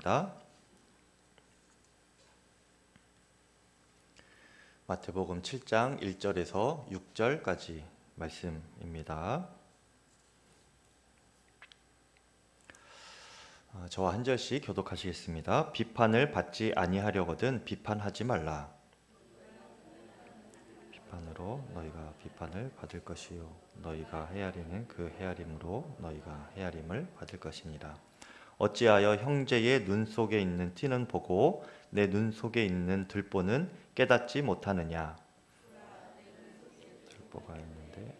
말씀입니다. 마태복음 7장 1절에서 6절까지 말씀입니다. 저와 한 절씩 교독하시겠습니다. 비판을 받지 아니하려거든 비판하지 말라. 비판으로 너희가 비판을 받을 것이요 너희가 헤아리는 그 헤아림으로 너희가 헤아림을 받을 것이니라. 어찌하여 형제의 눈 속에 있는 티는 보고 내 눈 속에 있는 들보는 깨닫지 못하느냐. 들보가 있는데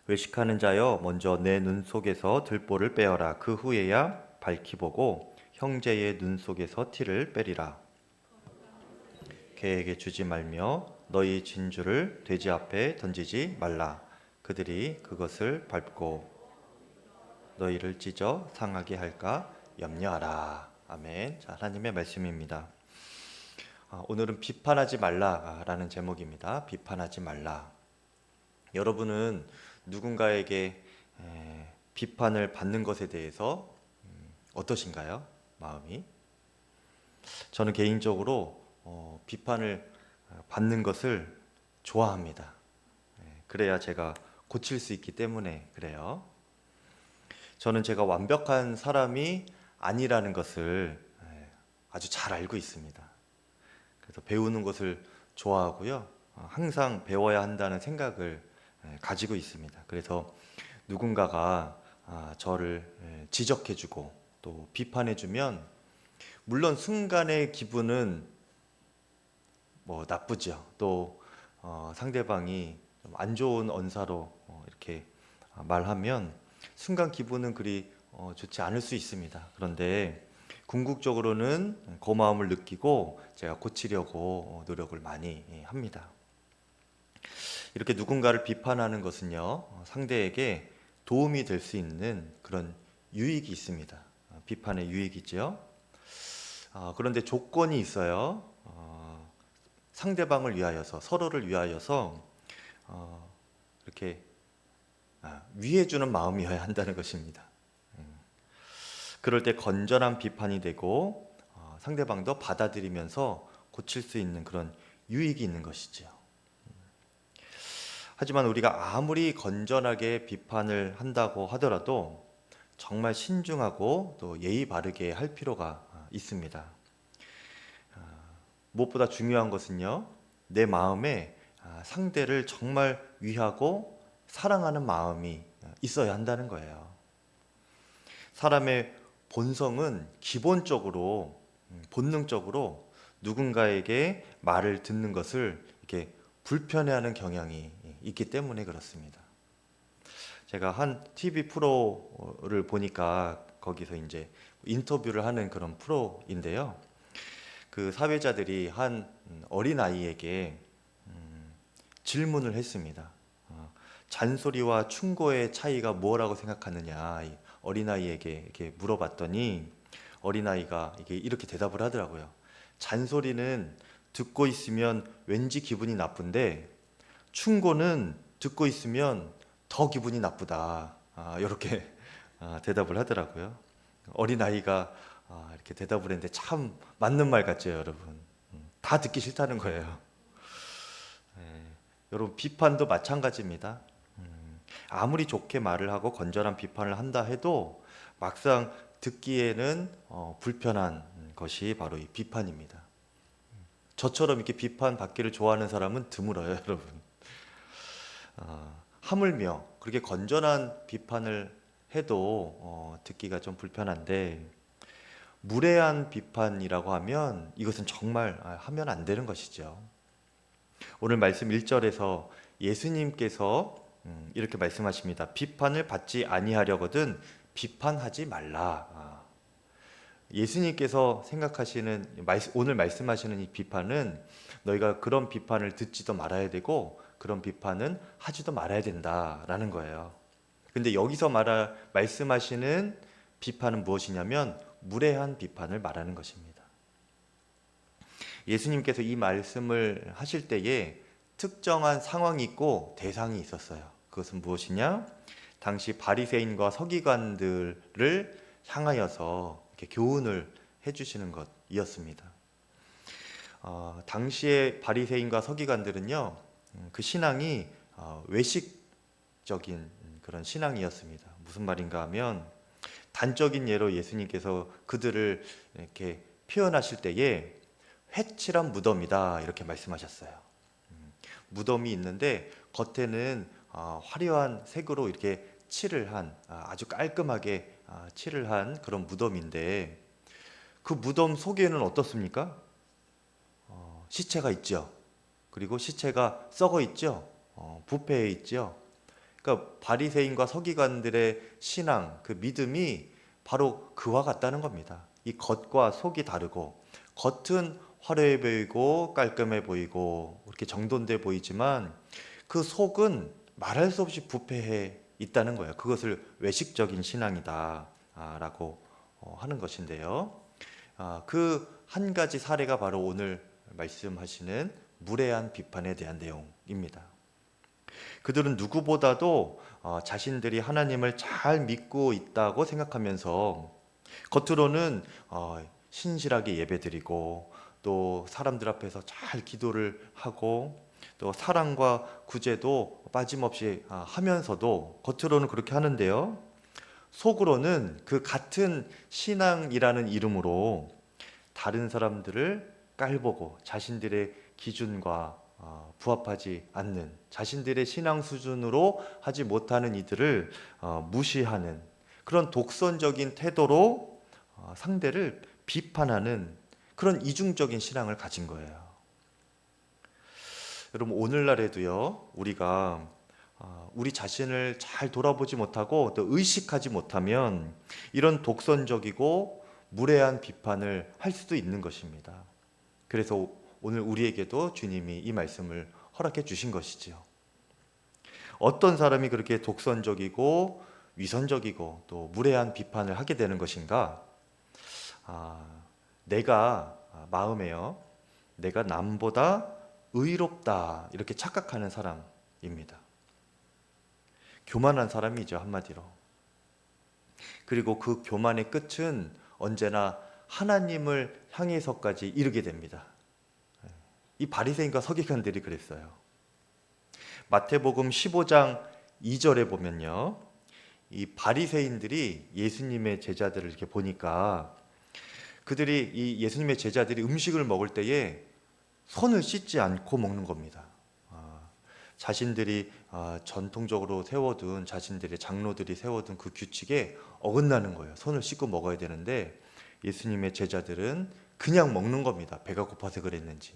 외식하는 자여 먼저 내 눈 속에서 들보를 빼어라. 그 후에야 밝히 보고 형제의 눈 속에서 티를 빼리라. 개에게 주지 말며 너희 진주를 돼지 앞에 던지지 말라. 그들이 그것을 밟고 너희를 찢어 상하게 할까 염려하라. 아멘. 자, 하나님의 말씀입니다. 오늘은 비판하지 말라라는 제목입니다. 비판하지 말라. 여러분은 누군가에게 비판을 받는 것에 대해서 어떠신가요? 마음이? 저는 개인적으로 비판을 받는 것을 좋아합니다. 그래야 제가 고칠 수 있기 때문에 그래요. 저는 제가 완벽한 사람이 아니라는 것을 아주 잘 알고 있습니다. 그래서 배우는 것을 좋아하고요. 항상 배워야 한다는 생각을 가지고 있습니다. 그래서 누군가가 저를 지적해주고 또 비판해주면 물론 순간의 기분은 나쁘죠. 또 상대방이 좀 안 좋은 언사로 이렇게 말하면 순간 기분은 그리 좋지 않을 수 있습니다. 그런데 궁극적으로는 고마움을 느끼고 제가 고치려고 노력을 많이 합니다. 이렇게 누군가를 비판하는 것은요, 상대에게 도움이 될 수 있는 그런 유익이 있습니다. 비판의 유익이죠. 그런데 조건이 있어요. 상대방을 위하여서, 서로를 위하여서 이렇게 위해주는 마음이어야 한다는 것입니다. 그럴 때 건전한 비판이 되고 상대방도 받아들이면서 고칠 수 있는 그런 유익이 있는 것이죠. 하지만 우리가 아무리 건전하게 비판을 한다고 하더라도 정말 신중하고 또 예의 바르게 할 필요가 있습니다. 무엇보다 중요한 것은요, 내 마음에 상대를 정말 위하고 사랑하는 마음이 있어야 한다는 거예요. 사람의 본성은 기본적으로 본능적으로 누군가에게 말을 듣는 것을 이렇게 불편해하는 경향이 있기 때문에 그렇습니다. 제가 한 TV 프로를 보니까 거기서 이제 인터뷰를 하는 그런 프로인데요. 그 사회자들이 한 어린아이에게 질문을 했습니다. 잔소리와 충고의 차이가 뭐라고 생각하느냐 이 어린아이에게 이렇게 물어봤더니 어린아이가 이렇게 대답을 하더라고요. 잔소리는 듣고 있으면 왠지 기분이 나쁜데 충고는 듣고 있으면 더 기분이 나쁘다. 이렇게 대답을 하더라고요. 어린아이가 이렇게 대답을 했는데 참 맞는 말 같죠, 여러분. 다 듣기 싫다는 거예요. 여러분, 비판도 마찬가지입니다. 아무리 좋게 말을 하고 건전한 비판을 한다 해도 막상 듣기에는 불편한 것이 바로 이 비판입니다. 저처럼 이렇게 비판받기를 좋아하는 사람은 드물어요, 여러분. 하물며 그렇게 건전한 비판을 해도 듣기가 좀 불편한데 무례한 비판이라고 하면 이것은 정말 하면 안 되는 것이죠. 오늘 말씀 1절에서 예수님께서 이렇게 말씀하십니다. 비판을 받지 아니하려거든 비판하지 말라. 예수님께서 생각하시는 오늘 말씀하시는 이 비판은 너희가 그런 비판을 듣지도 말아야 되고 그런 비판은 하지도 말아야 된다라는 거예요. 근데 여기서 말씀하시는 비판은 무엇이냐면 무례한 비판을 말하는 것입니다. 예수님께서 이 말씀을 하실 때에 특정한 상황이 있고 대상이 있었어요. 그것은 무엇이냐? 당시 바리새인과 서기관들을 향하여서 이렇게 교훈을 해주시는 것이었습니다. 당시의 바리새인과 서기관들은요, 그 신앙이 외식적인 그런 신앙이었습니다. 무슨 말인가 하면 단적인 예로 예수님께서 그들을 이렇게 표현하실 때에 회칠한 무덤이다 이렇게 말씀하셨어요. 무덤이 있는데 겉에는 화려한 색으로 이렇게 칠을 한 아주 깔끔하게 칠을 한 그런 무덤인데 그 무덤 속에는 어떻습니까? 시체가 있죠. 그리고 시체가 썩어 있죠. 부패해 있죠. 그러니까 바리새인과 서기관들의 신앙, 그 믿음이 바로 그와 같다는 겁니다. 이 겉과 속이 다르고 겉은 화려해 보이고 깔끔해 보이고 이렇게 정돈돼 보이지만 그 속은 말할 수 없이 부패해 있다는 거예요. 그것을 외식적인 신앙이다라고 하는 것인데요. 그 한 가지 사례가 바로 오늘 말씀하시는 무례한 비판에 대한 내용입니다. 그들은 누구보다도 자신들이 하나님을 잘 믿고 있다고 생각하면서 겉으로는 신실하게 예배드리고 또 사람들 앞에서 잘 기도를 하고 또 사랑과 구제도 빠짐없이 하면서도 겉으로는 그렇게 하는데요. 속으로는 그 같은 신앙이라는 이름으로 다른 사람들을 깔보고 자신들의 기준과 부합하지 않는 자신들의 신앙 수준으로 하지 못하는 이들을 무시하는 그런 독선적인 태도로 상대를 비판하는 그런 이중적인 신앙을 가진 거예요. 여러분 오늘날에도요 우리가 우리 자신을 잘 돌아보지 못하고 또 의식하지 못하면 이런 독선적이고 무례한 비판을 할 수도 있는 것입니다. 그래서 오늘 우리에게도 주님이 이 말씀을 허락해 주신 것이지요. 어떤 사람이 그렇게 독선적이고 위선적이고 또 무례한 비판을 하게 되는 것인가? 내가 마음에요. 내가 남보다 의롭다 이렇게 착각하는 사람입니다. 교만한 사람이죠, 한마디로. 그리고 그 교만의 끝은 언제나 하나님을 향해서까지 이르게 됩니다. 이 바리새인과 서기관들이 그랬어요. 마태복음 15장 2절에 보면요. 이 바리새인들이 예수님의 제자들을 이렇게 보니까 그들이 이 예수님의 제자들이 음식을 먹을 때에 손을 씻지 않고 먹는 겁니다. 자신들이 전통적으로 세워둔 자신들의 장로들이 세워둔 그 규칙에 어긋나는 거예요. 손을 씻고 먹어야 되는데 예수님의 제자들은 그냥 먹는 겁니다. 배가 고파서 그랬는지.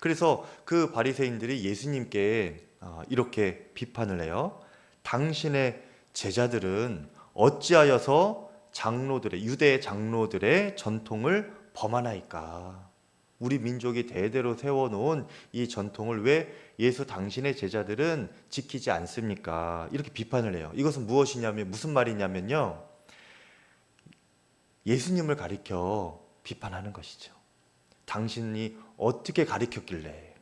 그래서 그 바리새인들이 예수님께 이렇게 비판을 해요. 당신의 제자들은 어찌하여서 유대 장로들의 전통을 범하나이까? 우리 민족이 대대로 세워놓은 이 전통을 왜 예수 당신의 제자들은 지키지 않습니까? 이렇게 비판을 해요. 이것은 무엇이냐면 무슨 말이냐면요. 예수님을 가리켜 비판하는 것이죠. 당신이 어떻게 가리켰길래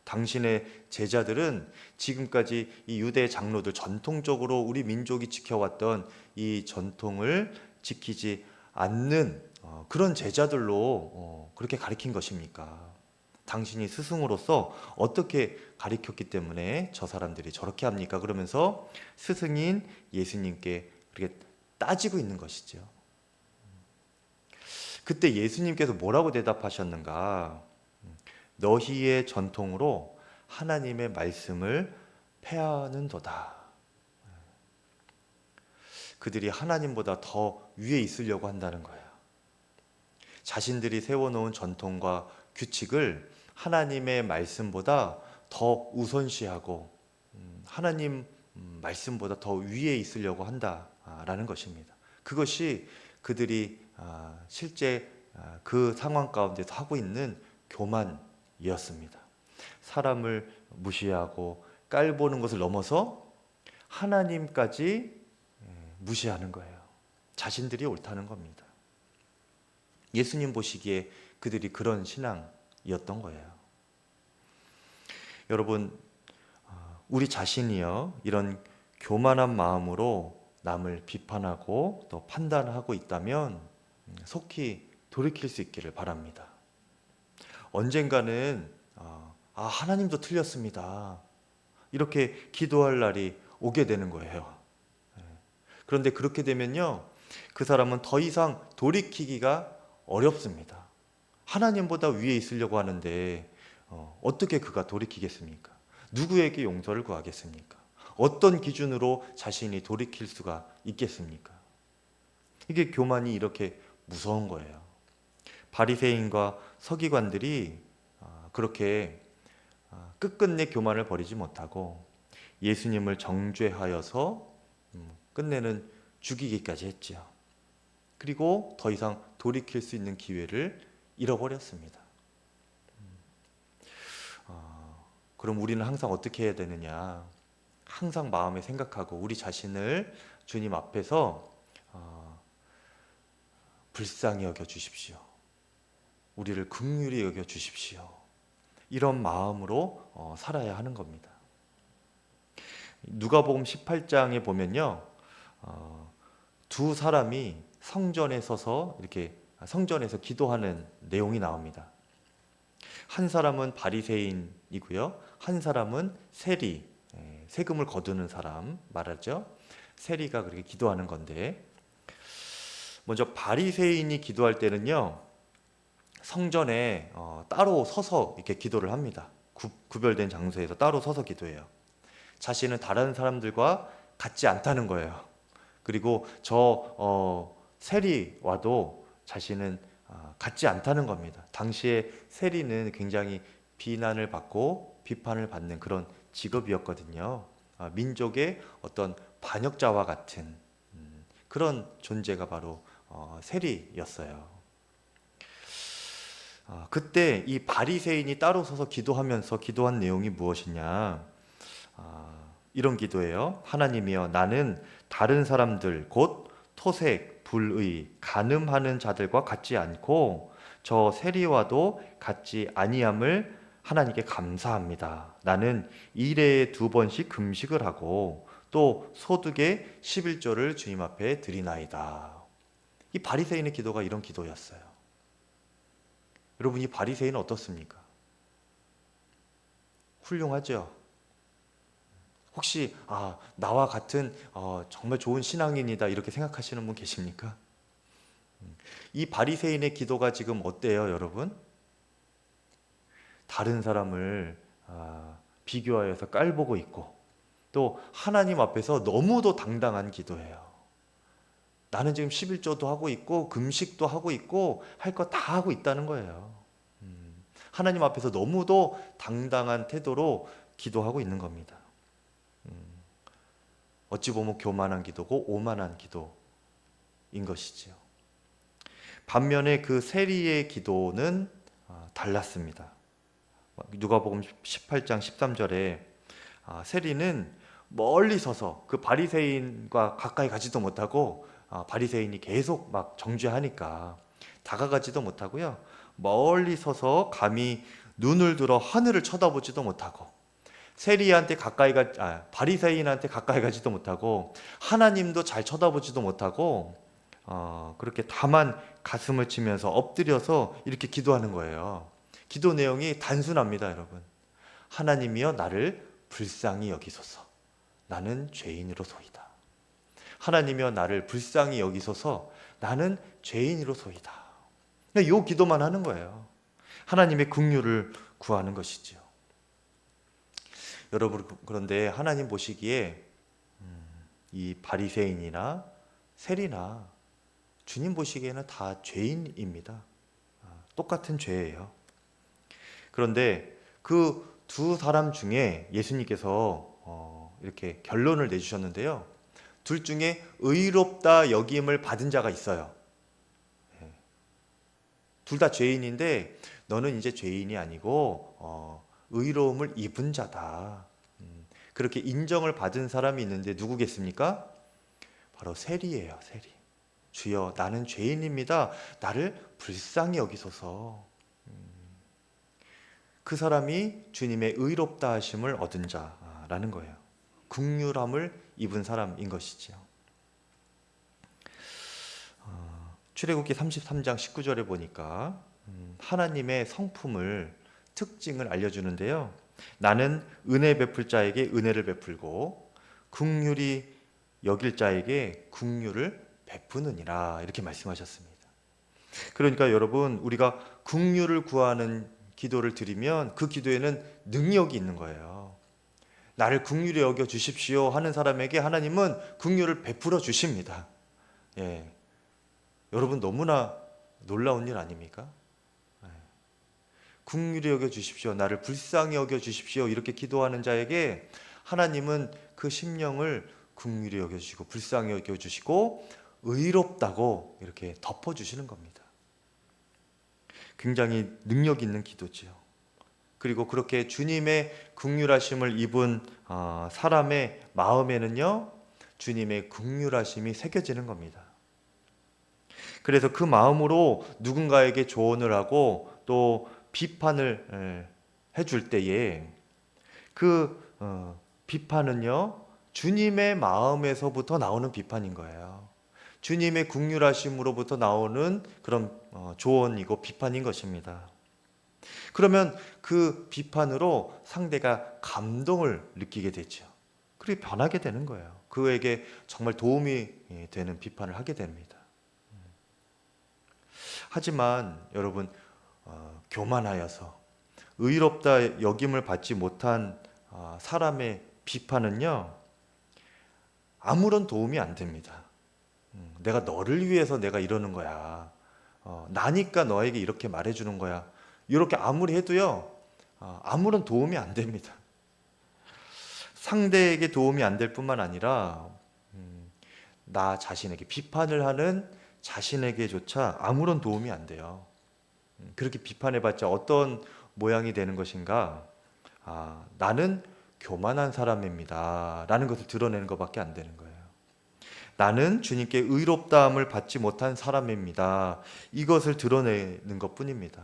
당신의 제자들은 지금까지 이 유대 장로들 전통적으로 우리 민족이 지켜왔던 이 전통을 지키지 않는 그런 제자들로 그렇게 가리킨 것입니까? 당신이 스승으로서 어떻게 가리켰기 때문에 저 사람들이 저렇게 합니까? 그러면서 스승인 예수님께 그렇게 따지고 있는 것이죠. 그때 예수님께서 뭐라고 대답하셨는가? 너희의 전통으로 하나님의 말씀을 폐하는도다. 그들이 하나님보다 더 위에 있으려고 한다는 거예요. 자신들이 세워놓은 전통과 규칙을 하나님의 말씀보다 더 우선시하고 하나님 말씀보다 더 위에 있으려고 한다라는 것입니다. 그것이 그들이 실제 그 상황 가운데서 하고 있는 교만이었습니다. 사람을 무시하고 깔보는 것을 넘어서 하나님까지 무시하는 거예요. 자신들이 옳다는 겁니다. 예수님 보시기에 그들이 그런 신앙이었던 거예요. 여러분, 우리 자신이요, 이런 교만한 마음으로 남을 비판하고 또 판단하고 있다면 속히 돌이킬 수 있기를 바랍니다. 언젠가는 하나님도 틀렸습니다, 이렇게 기도할 날이 오게 되는 거예요. 그런데 그렇게 되면요, 그 사람은 더 이상 돌이키기가 어렵습니다. 하나님보다 위에 있으려고 하는데 어떻게 그가 돌이키겠습니까? 누구에게 용서를 구하겠습니까? 어떤 기준으로 자신이 돌이킬 수가 있겠습니까? 이게 교만이 이렇게 무서운 거예요. 바리새인과 서기관들이 그렇게 끝끝내 교만을 버리지 못하고 예수님을 정죄하여서 끝내는 죽이기까지 했지요. 그리고 더 이상 돌이킬 수 있는 기회를 잃어버렸습니다. 그럼 우리는 항상 어떻게 해야 되느냐? 항상 마음에 생각하고 우리 자신을 주님 앞에서 불쌍히 여겨 주십시오. 우리를 긍휼히 여겨 주십시오. 이런 마음으로 살아야 하는 겁니다. 누가복음 18장에 보면요, 두 사람이 성전에 서서 이렇게 성전에서 기도하는 내용이 나옵니다. 한 사람은 바리새인이고요, 한 사람은 세리, 세금을 거두는 사람 말하죠. 세리가 그렇게 기도하는 건데, 먼저 바리새인이 기도할 때는요, 성전에 따로 서서 이렇게 기도를 합니다. 구별된 장소에서 따로 서서 기도해요. 자신은 다른 사람들과 같지 않다는 거예요. 그리고 저 세리와도 자신은 같지 않다는 겁니다. 당시에 세리는 굉장히 비난을 받고 비판을 받는 그런 직업이었거든요. 민족의 어떤 반역자와 같은 그런 존재가 바로 세리였어요. 그때 이 바리새인이 따로 서서 기도하면서 기도한 내용이 무엇이냐? 이런 기도예요. 하나님이여, 나는 다른 사람들 곧 토색, 불의, 간음하는 자들과 같지 않고 저 세리와도 같지 아니함을 하나님께 감사합니다. 나는 일에 2번씩 금식을 하고 또 소득의 11조를 주님 앞에 드리나이다. 이 바리새인의 기도가 이런 기도였어요. 여러분, 이 바리새인은 어떻습니까? 훌륭하죠? 혹시 나와 같은 정말 좋은 신앙인이다 이렇게 생각하시는 분 계십니까? 이 바리새인의 기도가 지금 어때요, 여러분? 다른 사람을 비교하여서 깔보고 있고 또 하나님 앞에서 너무도 당당한 기도예요. 나는 지금 11조도 하고 있고 금식도 하고 있고 할 거 다 하고 있다는 거예요. 하나님 앞에서 너무도 당당한 태도로 기도하고 있는 겁니다. 어찌 보면 교만한 기도고 오만한 기도인 것이지요. 반면에 그 세리의 기도는 달랐습니다. 누가복음 18장 13절에 세리는 멀리 서서 그 바리새인과 가까이 가지도 못하고 바리새인이 계속 막 정죄하니까 다가가지도 못하고요, 멀리 서서 감히 눈을 들어 하늘을 쳐다보지도 못하고 세리한테 바리새인한테 가까이 가지도 못하고 하나님도 잘 쳐다보지도 못하고 그렇게 다만 가슴을 치면서 엎드려서 이렇게 기도하는 거예요. 기도 내용이 단순합니다, 여러분. 하나님이여, 나를 불쌍히 여기소서. 나는 죄인으로소이다. 하나님이여, 나를 불쌍히 여기소서. 나는 죄인으로소이다. 이 기도만 하는 거예요. 하나님의 긍휼을 구하는 것이죠. 여러분, 그런데 하나님 보시기에 이 바리새인이나 세리나 주님 보시기에는 다 죄인입니다. 똑같은 죄예요. 그런데 그 두 사람 중에 예수님께서 이렇게 결론을 내주셨는데요, 둘 중에 의롭다 여김을 받은 자가 있어요. 둘 다 죄인인데 너는 이제 죄인이 아니고 의로움을 입은 자다. 그렇게 인정을 받은 사람이 있는데 누구겠습니까? 바로 세리예요, 세리. 주여, 나는 죄인입니다. 나를 불쌍히 여기소서. 그 사람이 주님의 의롭다 하심을 얻은 자, 라는 거예요. 긍휼함을 입은 사람인 것이지요. 출애굽기 33장 19절에 보니까 하나님의 성품을 특징을 알려주는데요. 나는 은혜 베풀 자에게 은혜를 베풀고 긍휼히 여길 자에게 긍휼을 베푸느니라 이렇게 말씀하셨습니다. 그러니까 여러분, 우리가 긍휼을 구하는 기도를 드리면 그 기도에는 능력이 있는 거예요. 나를 긍휼히 여겨 주십시오 하는 사람에게 하나님은 긍휼을 베풀어 주십니다. 예. 여러분, 너무나 놀라운 일 아닙니까? 예. 긍휼히 여겨 주십시오, 나를 불쌍히 여겨 주십시오 이렇게 기도하는 자에게 하나님은 그 심령을 긍휼히 여겨 주시고 불쌍히 여겨 주시고 의롭다고 이렇게 덮어 주시는 겁니다. 굉장히 능력 있는 기도지요. 그리고 그렇게 주님의 긍휼하심을 입은 사람의 마음에는요, 주님의 긍휼하심이 새겨지는 겁니다. 그래서 그 마음으로 누군가에게 조언을 하고 또 비판을 해줄 때에 그 비판은요, 주님의 마음에서부터 나오는 비판인 거예요. 주님의 긍휼하심으로부터 나오는 그런 조언이고 비판인 것입니다. 그러면 그 비판으로 상대가 감동을 느끼게 되죠. 그리고 변하게 되는 거예요. 그에게 정말 도움이 되는 비판을 하게 됩니다. 하지만 여러분, 교만하여서 의롭다 여김을 받지 못한 사람의 비판은요, 아무런 도움이 안 됩니다. 내가 너를 위해서 내가 이러는 거야. 나니까 너에게 이렇게 말해주는 거야. 이렇게 아무리 해도요, 아무런 도움이 안 됩니다. 상대에게 도움이 안 될 뿐만 아니라 나 자신에게 비판을 하는 자신에게조차 아무런 도움이 안 돼요. 그렇게 비판해봤자 어떤 모양이 되는 것인가? 나는 교만한 사람입니다 라는 것을 드러내는 것밖에 안 되는 거예요. 나는 주님께 의롭다함을 받지 못한 사람입니다, 이것을 드러내는 것뿐입니다.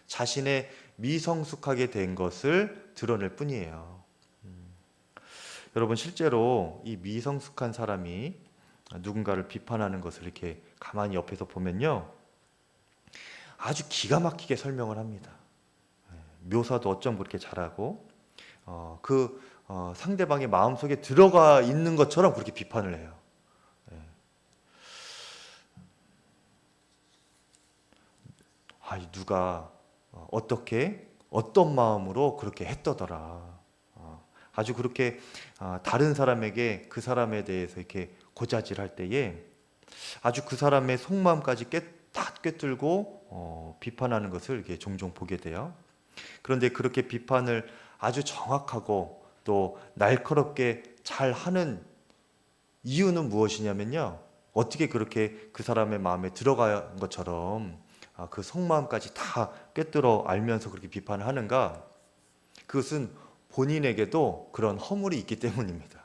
자신의 미성숙하게 된 것을 드러낼 뿐이에요. 여러분, 실제로 이 미성숙한 사람이 누군가를 비판하는 것을 이렇게 가만히 옆에서 보면요, 아주 기가 막히게 설명을 합니다. 묘사도 어쩜 그렇게 잘하고 상대방의 마음속에 들어가 있는 것처럼 그렇게 비판을 해요. 누가 어떻게 어떤 마음으로 그렇게 했더더라. 아주 그렇게 다른 사람에게 그 사람에 대해서 이렇게 고자질할 때에 아주 그 사람의 속마음까지 다 꿰뚫고 비판하는 것을 이렇게 종종 보게 돼요. 그런데 그렇게 비판을 아주 정확하고 또 날카롭게 잘 하는 이유는 무엇이냐면요, 어떻게 그렇게 그 사람의 마음에 들어간 것처럼 그 속마음까지 다 꿰뚫어 알면서 그렇게 비판을 하는가? 그것은 본인에게도 그런 허물이 있기 때문입니다.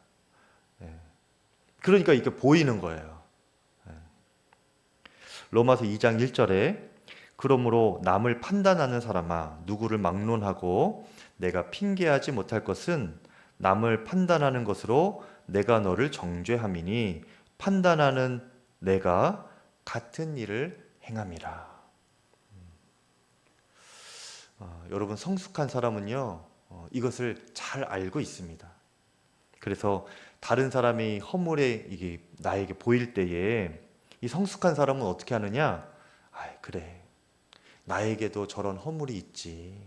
그러니까 이게 보이는 거예요. 로마서 2장 1절에 그러므로 남을 판단하는 사람아, 누구를 막론하고 내가 핑계하지 못할 것은 남을 판단하는 것으로 내가 너를 정죄함이니 판단하는 내가 같은 일을 행함이라. 여러분, 성숙한 사람은요, 이것을 잘 알고 있습니다. 그래서 다른 사람이 허물에 이게 나에게 보일 때에 이 성숙한 사람은 어떻게 하느냐? 그래, 나에게도 저런 허물이 있지.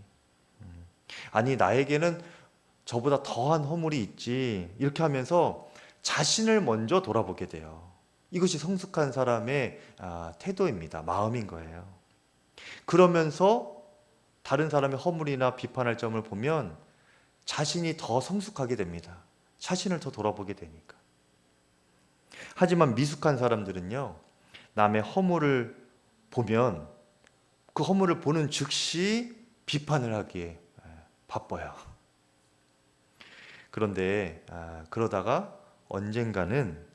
아니, 나에게는 저보다 더한 허물이 있지. 이렇게 하면서 자신을 먼저 돌아보게 돼요. 이것이 성숙한 사람의 태도입니다. 마음인 거예요. 그러면서 다른 사람의 허물이나 비판할 점을 보면 자신이 더 성숙하게 됩니다. 자신을 더 돌아보게 되니까. 하지만 미숙한 사람들은요, 남의 허물을 보면 그 허물을 보는 즉시 비판을 하기에 바빠요. 그런데 그러다가 언젠가는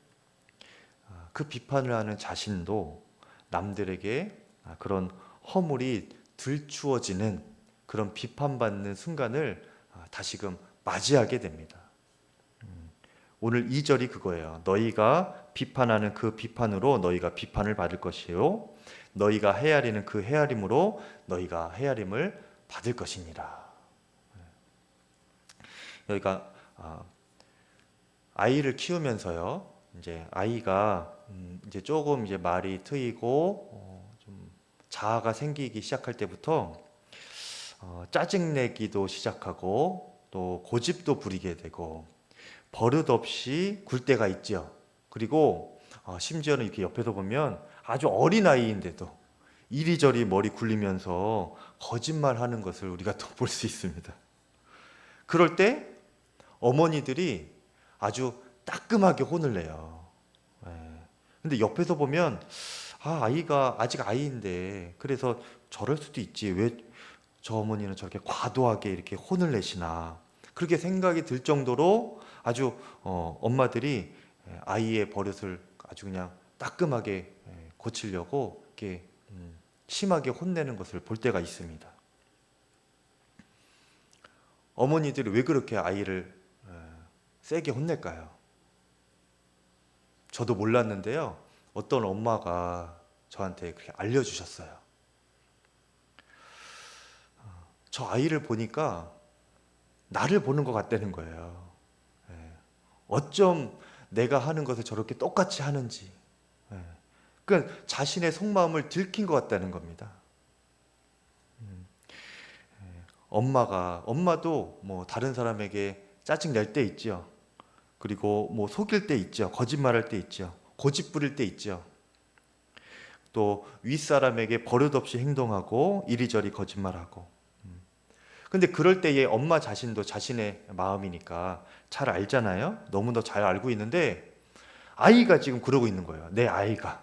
그 비판을 하는 자신도 남들에게 그런 허물이 들추어지는 그런 비판받는 순간을 다시금 맞이하게 됩니다. 오늘 2절이 그거예요. 너희가 비판하는 그 비판으로 너희가 비판을 받을 것이요 너희가 헤아리는 그 헤아림으로 너희가 헤아림을 받을 것이니라. 여기가 아이를 키우면서요. 이제 아이가 이제 조금 이제 말이 트이고 좀 자아가 생기기 시작할 때부터 짜증내기도 시작하고 또 고집도 부리게 되고 버릇없이 굴 때가 있죠. 그리고 심지어는 이렇게 옆에서 보면 아주 어린 아이인데도 이리저리 머리 굴리면서 거짓말하는 것을 우리가 또 볼 수 있습니다. 그럴 때 어머니들이 아주 따끔하게 혼을 내요. 근데 옆에서 보면 아이가 아직 아이인데 그래서 저럴 수도 있지. 왜 저 어머니는 저렇게 과도하게 이렇게 혼을 내시나. 그렇게 생각이 들 정도로 아주 엄마들이 아이의 버릇을 아주 그냥 따끔하게 고치려고 이렇게 심하게 혼내는 것을 볼 때가 있습니다. 어머니들이 왜 그렇게 아이를 세게 혼낼까요? 저도 몰랐는데요. 어떤 엄마가 저한테 그렇게 알려주셨어요. 저 아이를 보니까 나를 보는 것 같다는 거예요. 어쩜 내가 하는 것을 저렇게 똑같이 하는지. 그러니까 자신의 속마음을 들킨 것 같다는 겁니다. 엄마도 뭐 다른 사람에게 짜증 낼 때 있죠. 그리고 뭐 속일 때 있죠. 거짓말할 때 있죠. 고집 부릴 때 있죠. 또 윗사람에게 버릇없이 행동하고 이리저리 거짓말하고. 근데 그럴 때에 엄마 자신도 자신의 마음이니까 잘 알잖아요. 너무나 잘 알고 있는데 아이가 지금 그러고 있는 거예요. 내 아이가.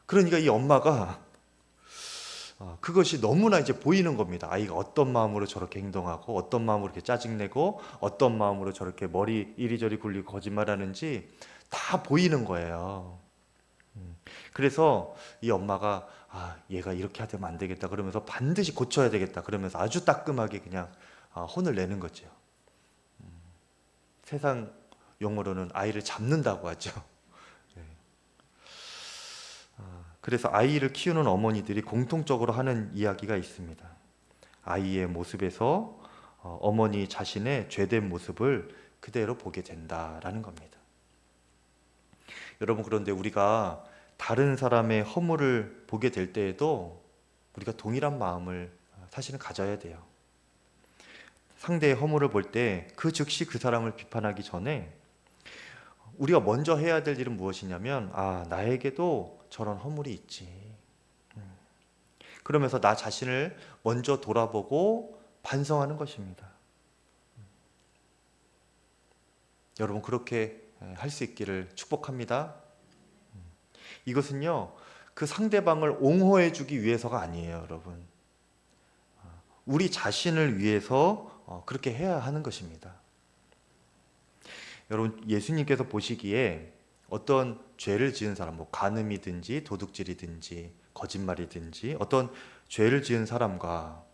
그러니까 이 엄마가 그것이 너무나 이제 보이는 겁니다. 아이가 어떤 마음으로 저렇게 행동하고 어떤 마음으로 이렇게 짜증내고 어떤 마음으로 저렇게 머리 이리저리 굴리고 거짓말하는지 다 보이는 거예요. 그래서 이 엄마가 얘가 이렇게 하면 안 되겠다 그러면서 반드시 고쳐야 되겠다 그러면서 아주 따끔하게 그냥 혼을 내는 거죠. 세상 용어로는 아이를 잡는다고 하죠. 그래서 아이를 키우는 어머니들이 공통적으로 하는 이야기가 있습니다. 아이의 모습에서 어머니 자신의 죄된 모습을 그대로 보게 된다라는 겁니다. 여러분, 그런데 우리가 다른 사람의 허물을 보게 될 때에도 우리가 동일한 마음을 사실은 가져야 돼요. 상대의 허물을 볼 때 그 즉시 그 사람을 비판하기 전에 우리가 먼저 해야 될 일은 무엇이냐면 나에게도 저런 허물이 있지. 그러면서 나 자신을 먼저 돌아보고 반성하는 것입니다. 여러분, 그렇게 할 수 있기를 축복합니다. 이것은요, 그 상대방을 옹호해 주기 위해서가 아니에요, 여러분. 우리 자신을 위해서 그렇게 해야 하는 것입니다. 여러분, 예수님께서 보시기에 어떤 죄를 지은 사람, 뭐 간음이든지 도둑질이든지 거짓말이든지 어떤 죄를 지은 사람과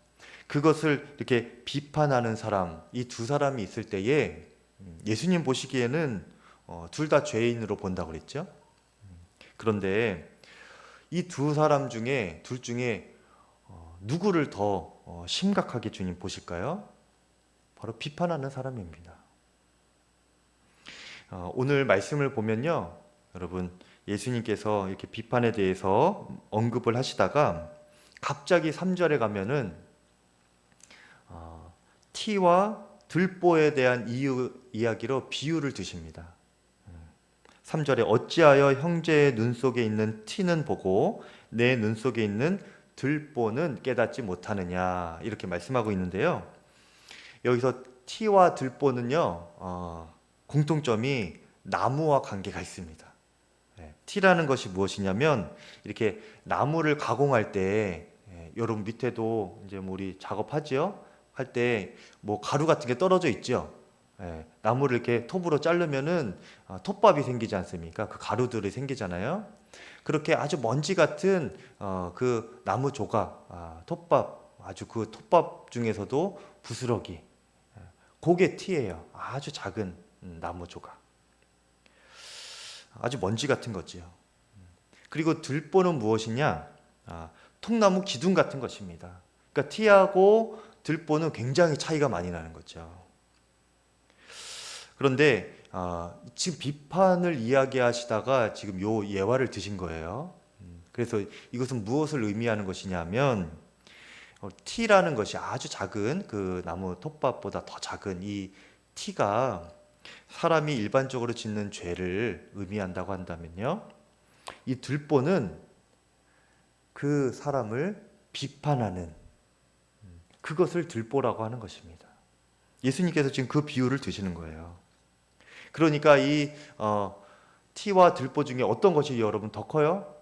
그것을 이렇게 비판하는 사람, 이 두 사람이 있을 때에 예수님 보시기에는 둘 다 죄인으로 본다고 그랬죠. 그런데 이 두 사람 중에 둘 중에 누구를 더 심각하게 주님 보실까요? 바로 비판하는 사람입니다. 오늘 말씀을 보면요, 여러분, 예수님께서 이렇게 비판에 대해서 언급을 하시다가 갑자기 3절에 가면은 티와 들보에 대한 이야기로 비유를 드십니다. 3절에 어찌하여 형제의 눈 속에 있는 티는 보고 내 눈 속에 있는 들보는 깨닫지 못하느냐, 이렇게 말씀하고 있는데요. 여기서 티와 들보는요, 공통점이 나무와 관계가 있습니다. 티라는 것이 무엇이냐면 이렇게 나무를 가공할 때 여러분 밑에도 이제 우리 작업하지요? 할 때 뭐 가루 같은 게 떨어져 있죠. 나무를 이렇게 톱으로 자르면은 톱밥이 생기지 않습니까? 그 가루들이 생기잖아요. 그렇게 아주 먼지 같은 그 나무 조각, 톱밥, 아주 그 톱밥 중에서도 부스러기, 그게 티예요. 아주 작은 나무 조각. 아주 먼지 같은 거지요. 그리고 들보는 무엇이냐? 통나무 기둥 같은 것입니다. 그러니까 티하고 들보는 굉장히 차이가 많이 나는 거죠. 그런데 지금 비판을 이야기하시다가 지금 요 예화를 드신 거예요. 그래서 이것은 무엇을 의미하는 것이냐면 티라는 것이 아주 작은 그 나무 톱밥보다 더 작은 이 티가 사람이 일반적으로 짓는 죄를 의미한다고 한다면요, 이 들보는 그 사람을 비판하는 그것을 들보라고 하는 것입니다. 예수님께서 지금 그 비유를 드시는 거예요. 그러니까 이 티와 들보 중에 어떤 것이 여러분 더 커요?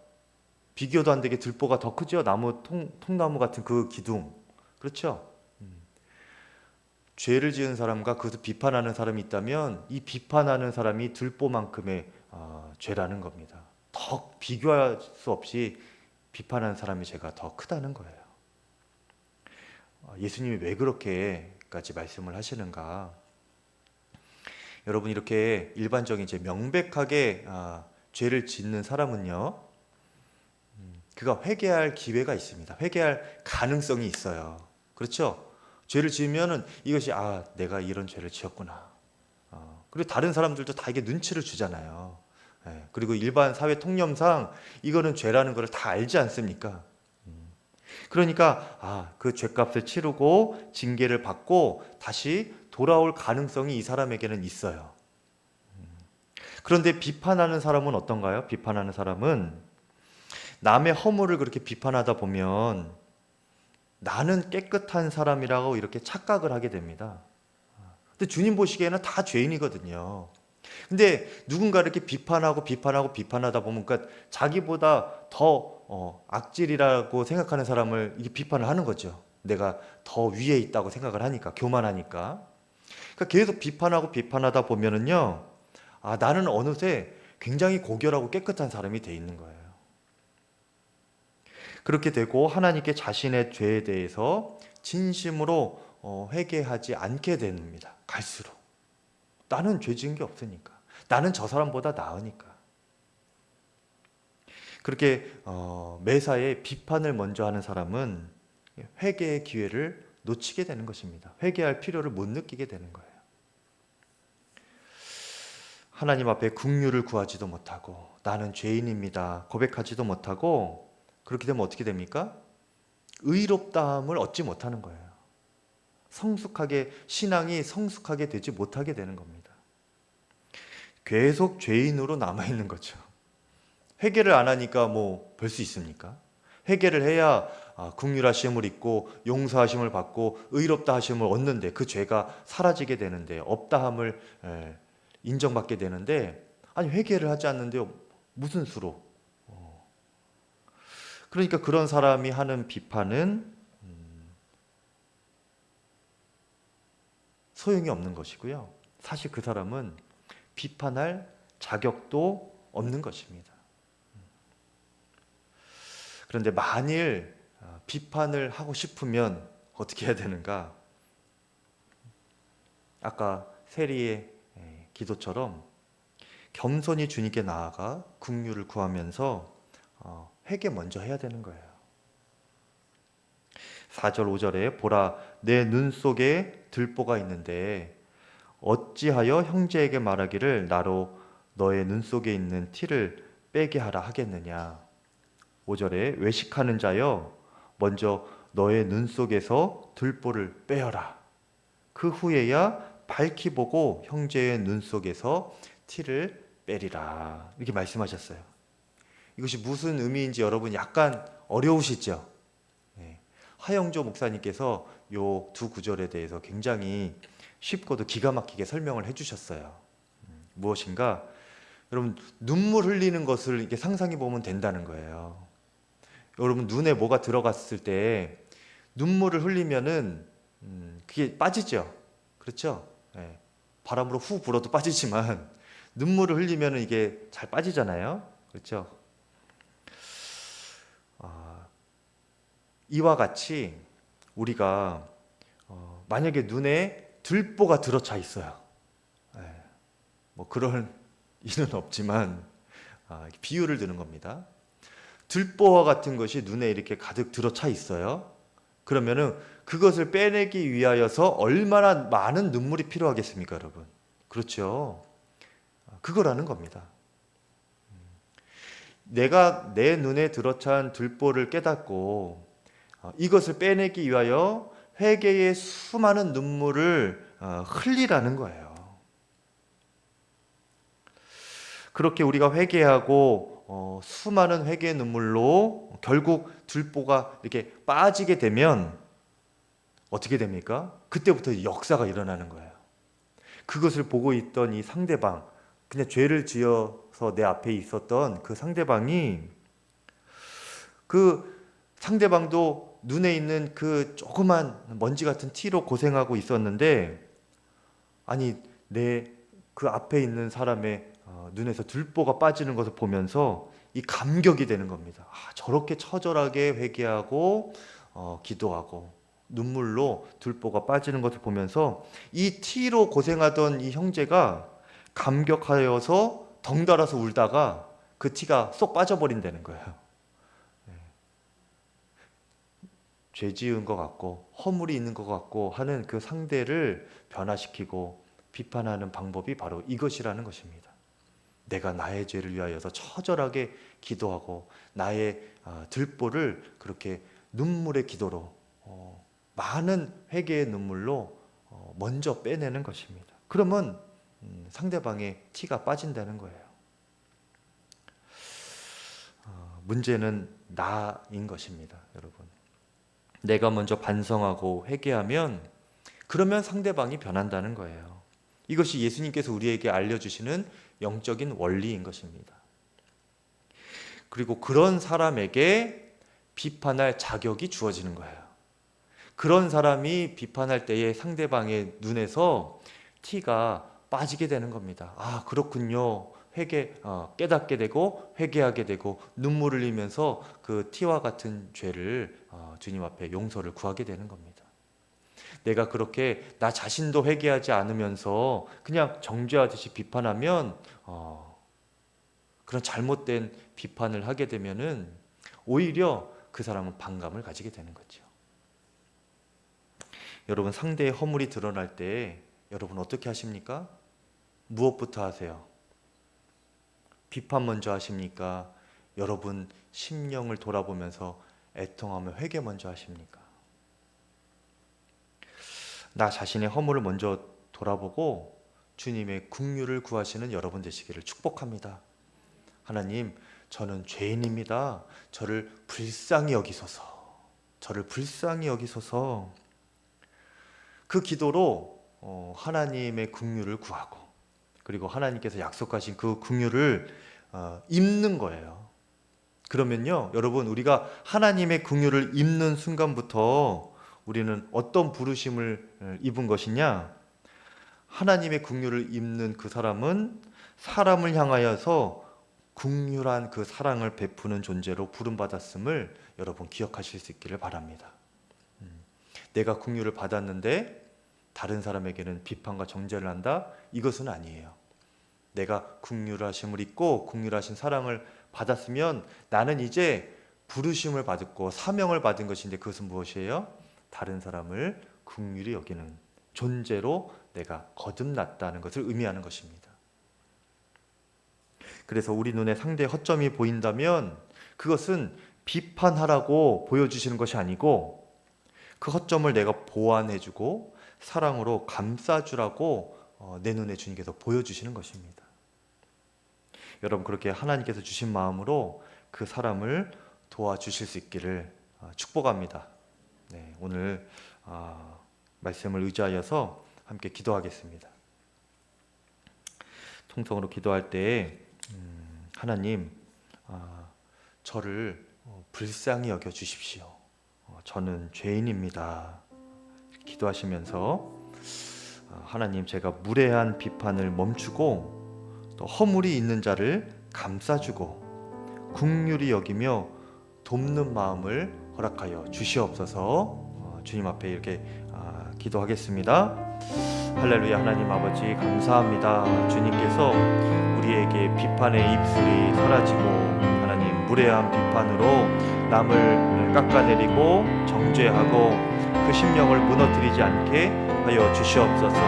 비교도 안 되게 들보가 더 크죠? 나무 통나무 같은 그 기둥. 그렇죠? 죄를 지은 사람과 그것을 비판하는 사람이 있다면 이 비판하는 사람이 들보만큼의 죄라는 겁니다. 더 비교할 수 없이 비판하는 사람의 죄가 더 크다는 거예요. 예수님이 왜 그렇게까지 말씀을 하시는가? 여러분, 이렇게 일반적인 이제 명백하게 죄를 짓는 사람은요, 그가 회개할 기회가 있습니다. 회개할 가능성이 있어요. 그렇죠? 죄를 지으면은 이것이 내가 이런 죄를 지었구나. 그리고 다른 사람들도 다 이게 눈치를 주잖아요. 그리고 일반 사회 통념상 이거는 죄라는 걸 다 알지 않습니까? 그러니까 그 죄값을 치르고 징계를 받고 다시 돌아올 가능성이 이 사람에게는 있어요. 그런데 비판하는 사람은 어떤가요? 비판하는 사람은 남의 허물을 그렇게 비판하다 보면 나는 깨끗한 사람이라고 이렇게 착각을 하게 됩니다. 근데 주님 보시기에는 다 죄인이거든요. 근데 누군가 이렇게 비판하다 보면 그러니까 자기보다 더 악질이라고 생각하는 사람을 이렇게 비판을 하는 거죠. 내가 더 위에 있다고 생각을 하니까, 교만하니까. 그러니까 계속 비판하다 보면은요, 나는 어느새 굉장히 고결하고 깨끗한 사람이 돼 있는 거예요. 그렇게 되고 하나님께 자신의 죄에 대해서 진심으로 회개하지 않게 됩니다. 갈수록. 나는 죄 지은 게 없으니까. 나는 저 사람보다 나으니까. 그렇게 매사에 비판을 먼저 하는 사람은 회개의 기회를 놓치게 되는 것입니다. 회개할 필요를 못 느끼게 되는 거예요. 하나님 앞에 긍휼을 구하지도 못하고 나는 죄인입니다 고백하지도 못하고 그렇게 되면 어떻게 됩니까? 의롭다함을 얻지 못하는 거예요. 신앙이 성숙하게 되지 못하게 되는 겁니다. 계속 죄인으로 남아있는 거죠. 회개를 안 하니까 뭐 별 수 있습니까? 회개를 해야 긍휼하심을 입고 용서하심을 받고 의롭다 하심을 얻는데 그 죄가 사라지게 되는데 없다함을 인정받게 되는데 회개를 하지 않는데 무슨 수로? 그러니까 그런 사람이 하는 비판은 소용이 없는 것이고요. 사실 그 사람은 비판할 자격도 없는 것입니다. 그런데 만일 비판을 하고 싶으면 어떻게 해야 되는가? 아까 세리의 기도처럼 겸손히 주님께 나아가 긍휼을 구하면서 회개 먼저 해야 되는 거예요. 4절 5절에 보라 내 눈 속에 들보가 있는데 어찌하여 형제에게 말하기를 나로 너의 눈 속에 있는 티를 빼게 하라 하겠느냐. 5절에 외식하는 자여 먼저 너의 눈 속에서 들보를 빼어라. 그 후에야 밝히 보고 형제의 눈 속에서 티를 빼리라. 이렇게 말씀하셨어요. 이것이 무슨 의미인지 여러분 약간 어려우시죠? 하영조 목사님께서 요 두 구절에 대해서 굉장히 쉽고도 기가 막히게 설명을 해주셨어요. 무엇인가? 여러분 눈물 흘리는 것을 이렇게 상상해 보면 된다는 거예요. 여러분 눈에 뭐가 들어갔을 때 눈물을 흘리면은 그게 빠지죠. 그렇죠? 바람으로 후 불어도 빠지지만 눈물을 흘리면은 이게 잘 빠지잖아요. 그렇죠? 이와 같이 우리가 만약에 눈에 들보가 들어차 있어요. 뭐 그럴 일은 없지만 비유를 드는 겁니다. 들보와 같은 것이 눈에 이렇게 가득 들어차 있어요. 그러면은 그것을 빼내기 위하여서 얼마나 많은 눈물이 필요하겠습니까, 여러분? 그렇죠. 그거라는 겁니다. 내가 내 눈에 들어찬 들보를 깨닫고 이것을 빼내기 위하여 회개의 수많은 눈물을 흘리라는 거예요. 그렇게 우리가 회개하고 수많은 회개의 눈물로 결국 들보가 이렇게 빠지게 되면 어떻게 됩니까? 그때부터 역사가 일어나는 거예요. 그것을 보고 있던 이 상대방, 그냥 죄를 지어서 내 앞에 있었던 그 상대방이, 그 상대방도 눈에 있는 그 조그만 먼지 같은 티로 고생하고 있었는데, 아니 내 그 앞에 있는 사람의 눈에서 들보가 빠지는 것을 보면서 이 감격이 되는 겁니다. 저렇게 처절하게 회개하고 기도하고 눈물로 들보가 빠지는 것을 보면서 이 티로 고생하던 이 형제가 감격하여서 덩달아서 울다가 그 티가 쏙 빠져버린다는 거예요. 죄 지은 것 같고 허물이 있는 것 같고 하는 그 상대를 변화시키고 비판하는 방법이 바로 이것이라는 것입니다. 내가 나의 죄를 위하여서 처절하게 기도하고 나의 들보를 그렇게 눈물의 기도로 많은 회개의 눈물로 먼저 빼내는 것입니다. 그러면 상대방의 티가 빠진다는 거예요. 문제는 나인 것입니다, 여러분. 내가 먼저 반성하고 회개하면 그러면 상대방이 변한다는 거예요. 이것이 예수님께서 우리에게 알려주시는 영적인 원리인 것입니다. 그리고 그런 사람에게 비판할 자격이 주어지는 거예요. 그런 사람이 비판할 때에 상대방의 눈에서 티가 빠지게 되는 겁니다. 그렇군요. 깨닫게 되고 회개하게 되고 눈물을 흘리면서 그 티와 같은 죄를 주님 앞에 용서를 구하게 되는 겁니다. 내가 그렇게 나 자신도 회개하지 않으면서 그냥 정죄하듯이 비판하면 그런 잘못된 비판을 하게 되면은 오히려 그 사람은 반감을 가지게 되는 거죠. 여러분, 상대의 허물이 드러날 때 여러분 어떻게 하십니까? 무엇부터 하세요? 비판 먼저 하십니까? 여러분 심령을 돌아보면서 애통하며 회개 먼저 하십니까? 나 자신의 허물을 먼저 돌아보고 주님의 긍휼을 구하시는 여러분 되시기를 축복합니다. 하나님, 저는 죄인입니다. 저를 불쌍히 여기소서. 저를 불쌍히 여기소서. 그 기도로 하나님의 긍휼을 구하고, 그리고 하나님께서 약속하신 그 긍휼을 입는 거예요. 그러면요, 여러분, 우리가 하나님의 긍휼을 입는 순간부터 우리는 어떤 부르심을 입은 것이냐? 하나님의 긍휼을 입는 그 사람은 사람을 향하여서 긍휼한 그 사랑을 베푸는 존재로 부름받았음을 여러분 기억하실 수 있기를 바랍니다. 내가 긍휼을 받았는데 다른 사람에게는 비판과 정죄를 한다? 이것은 아니에요. 내가 긍휼하심을 입고 긍휼하신 사랑을 받았으면 나는 이제 부르심을 받았고 사명을 받은 것인데, 그것은 무엇이에요? 다른 사람을 긍휼히 여기는 존재로 내가 거듭났다는 것을 의미하는 것입니다. 그래서 우리 눈에 상대의 허점이 보인다면 그것은 비판하라고 보여주시는 것이 아니고 그 허점을 내가 보완해주고 사랑으로 감싸주라고 내 눈에 주님께서 보여주시는 것입니다. 여러분, 그렇게 하나님께서 주신 마음으로 그 사람을 도와주실 수 있기를 축복합니다. 네, 오늘 말씀을 의지하여서 함께 기도하겠습니다. 통성으로 기도할 때 하나님, 저를 불쌍히 여겨 주십시오. 저는 죄인입니다. 기도하시면서 하나님, 제가 무례한 비판을 멈추고 또 허물이 있는 자를 감싸주고 긍휼히 여기며 돕는 마음을 허락하여 주시옵소서. 주님 앞에 이렇게 기도하겠습니다. 할렐루야. 하나님 아버지 감사합니다. 주님께서 우리에게 비판의 입술이 사라지고 하나님 무례한 비판으로 남을 깎아내리고 정죄하고 그 심령을 무너뜨리지 않게 하여 주시옵소서.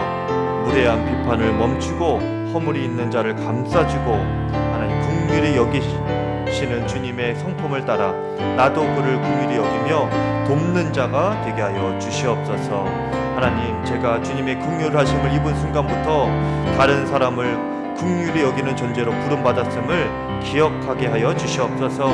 무례한 비판을 멈추고 허물이 있는 자를 감싸주고 하나님 긍휼히 여기시는 주님의 성품을 따라 나도 그를 긍휼히 여기며 돕는 자가 되게 하여 주시옵소서. 하나님, 제가 주님의 긍휼하심을 입은 순간부터 다른 사람을 긍휼히 여기는 존재로 부름받았음을 기억하게 하여 주시옵소서.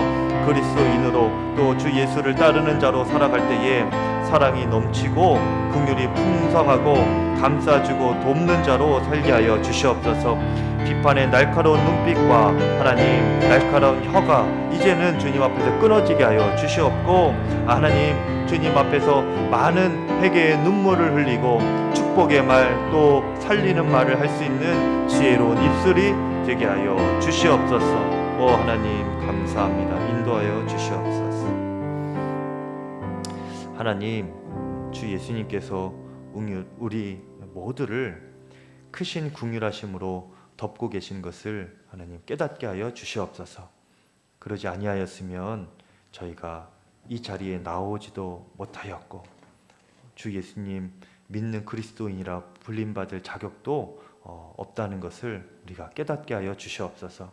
그리스도인으로 또 주 예수를 따르는 자로 살아갈 때에 사랑이 넘치고 긍휼이 풍성하고 감싸주고 돕는 자로 살게 하여 주시옵소서. 비판의 날카로운 눈빛과 하나님 날카로운 혀가 이제는 주님 앞에서 끊어지게 하여 주시옵고, 하나님 주님 앞에서 많은 회개의 눈물을 흘리고 축복의 말 또 살리는 말을 할 수 있는 지혜로운 입술이 되게 하여 주시옵소서. 하나님 감사합니다. 인도하여 주시옵소서. 하나님, 주 예수님께서 우리 모두를 크신 긍휼하심으로 덮고 계신 것을 하나님 깨닫게 하여 주시옵소서. 그러지 아니하였으면 저희가 이 자리에 나오지도 못하였고 주 예수님 믿는 그리스도인이라 불림받을 자격도 없다는 것을 우리가 깨닫게 하여 주시옵소서.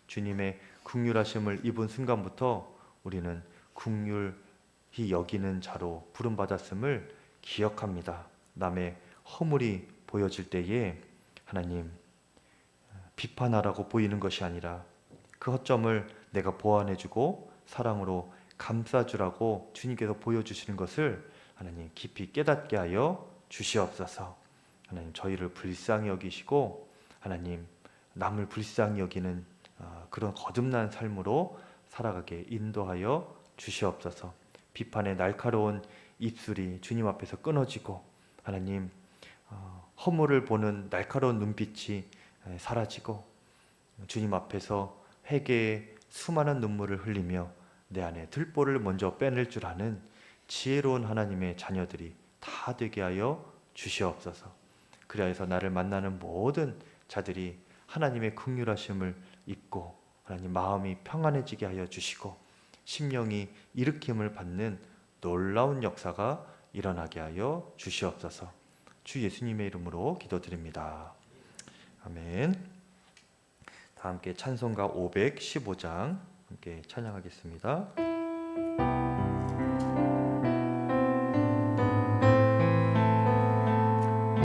주님의 긍휼하심을 입은 순간부터 우리는 긍휼히 여기는 자로 부름받았음을 기억합니다. 남의 허물이 보여질 때에 하나님 비판하라고 보이는 것이 아니라 그 허점을 내가 보완해주고 사랑으로 감싸주라고 주님께서 보여주시는 것을 하나님 깊이 깨닫게 하여 주시옵소서. 하나님 저희를 불쌍히 여기시고 하나님 남을 불쌍히 여기는 그런 거듭난 삶으로 살아가게 인도하여 주시옵소서. 비판의 날카로운 입술이 주님 앞에서 끊어지고 하나님 허물을 보는 날카로운 눈빛이 사라지고 주님 앞에서 회개의 수많은 눈물을 흘리며 내 안에 들보를 먼저 빼낼 줄 아는 지혜로운 하나님의 자녀들이 다 되게 하여 주시옵소서. 그리하여서 나를 만나는 모든 자들이 하나님의 긍휼하심을 입고 하나님 마음이 평안해지게 하여 주시고 심령이 일으킴을 받는 놀라운 역사가 일어나게 하여 주시옵소서. 주 예수님의 이름으로 기도드립니다. 아멘. 다 함께 찬송가 515장 함께 찬양하겠습니다.